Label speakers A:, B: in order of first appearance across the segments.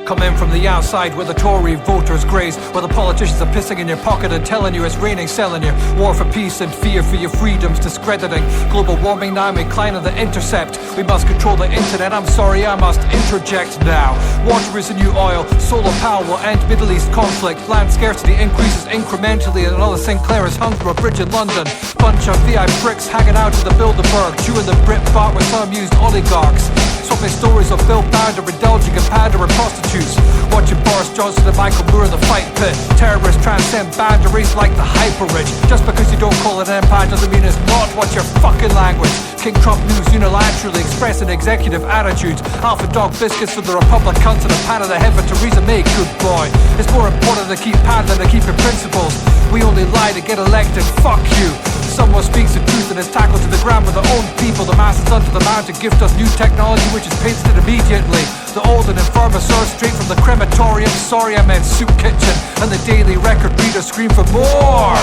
A: Come in from the outside where the Tory voters graze, where the politicians are pissing in your pocket and telling you it's raining, selling you war for peace and fear for your freedoms, discrediting global warming. Now I'm inclining the intercept. We must control the internet. I'm sorry, I must interject now. Water is the new oil. Solar power will end Middle East conflict. Land scarcity increases incrementally, and another Sinclair is hung from a bridge in London. Bunch of VI pricks hanging out in the Bilderberg, chewing the Brit fart with some amused oligarchs. Swapping stories of Bill Bounder indulging in pandering prostitutes. Watching Boris Johnson and Michael Moore in the fight pit. Terrorists transcend boundaries like the hyper-rich. Just because you don't call it an empire doesn't mean it's not. What's your fucking language? King Trump news unilaterally expressing executive attitudes. Alpha dog biscuits for the Republicans and a pat of the head for Theresa May, good boy. It's more important to keep pad than to keep your principles. We only lie to get elected, fuck you. Someone speaks the truth and is tackled to the ground by their own people. The masses under the mountain gift us new technology which is pasted immediately. The old and infirm are served straight from the crematorium. Sorry, I meant soup kitchen. And the Daily Record readers scream for more.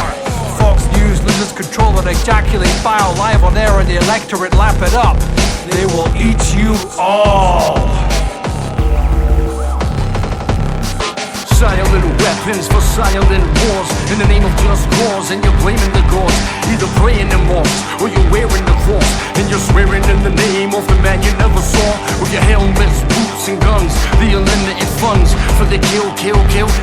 A: Fox News loses control and ejaculate bile live on air, and the electorate lap it up. They will eat you all.
B: Silent weapons for silent wars in the name of just cause, and you're blaming the gods. Either praying in mosques or you're wearing the cross, and you're swearing in the name of the man you never saw. With your helmets, boots and guns, the unlimited funds for the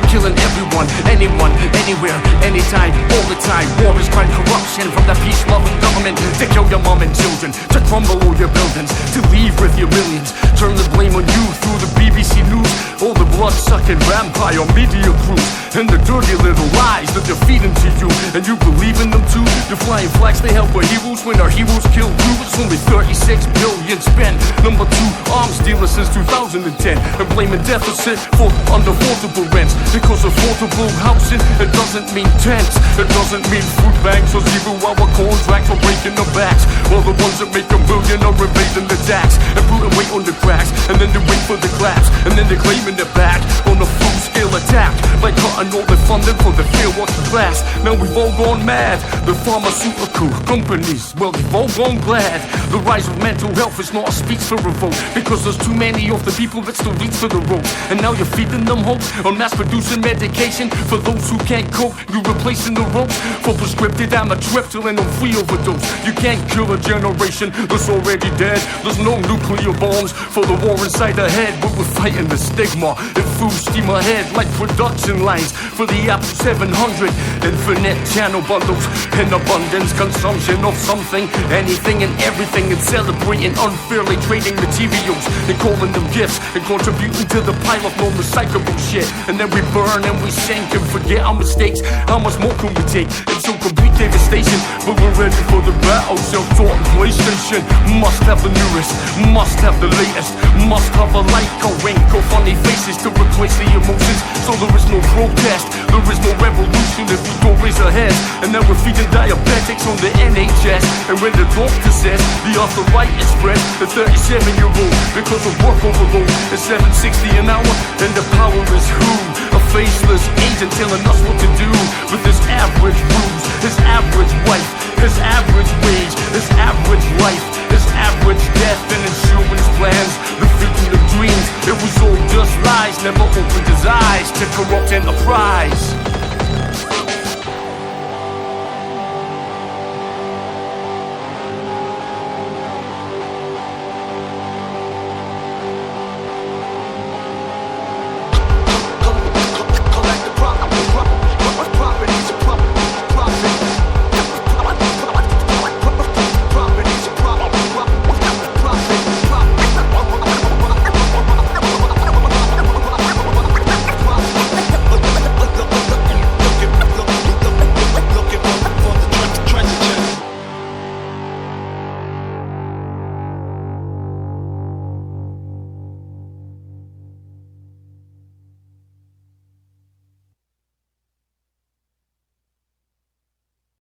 B: killing everyone, anyone, anywhere, anytime, all the time. War is crime, corruption from the peace-loving government to kill your mom and children, to crumble all your buildings, to leave with your millions. Turn the blame on you through the BBC News, all the blood-sucking vampire media crews, and the dirty little lies that they're feeding to you, and you believe in them too. You're flying flags they help our heroes when our heroes kill you. It's only 36 billion spent. Number 2 arms dealer since 2010, and blaming deficit for unaffordable rents. Because affordable housing, it doesn't mean tents, it doesn't mean food banks or 0-hour contracts for breaking the backs. Well, the ones that make a million are evading the tax and putting weight on the cracks, and then they wait for the collapse, and then they're claiming it back on a full-scale attack by cutting all the funding for the fair working class. Now we've all gone mad. The pharmaceutical companies, well, they've all gone glad. The rise of mental health is not a speech for revolt, because there's too many of the people that still reach for the ropes. And now you're feeding them hope on mass-producing medication for those who can't cope. You're replacing the ropes for prescripted amitriptyline on free overdose. You can't kill a generation that's already dead. There's no nuclear bombs for the war inside the head, but we're fighting the stigma. It fools steam ahead like production lines for the Apple 700. Infinite channel bundles in abundance, consumption of something, anything and everything, and celebrating unfairly trading materials and calling them gifts and contributing to the pile of non-recyclable shit. And then we burn and we sink and forget our mistakes. How much more can we take? It's so complete devastation, but we're ready for the battle. Self-taught PlayStation must have the newest, must have the latest, must have a like, a wink or funny faces to replace the emotions. So there is no protest, there is no revolution if we don't raise our heads. And now we're feeding diabetics on the NHS, and when the doctor says the arthritis spread to 37-year-old because of work overload, it's 760 an hour, and the power is who? A faceless agent telling us what to do with his average rules, his average wife, his average wage, his average life, his average death and insurance plans. The freedom of dreams, it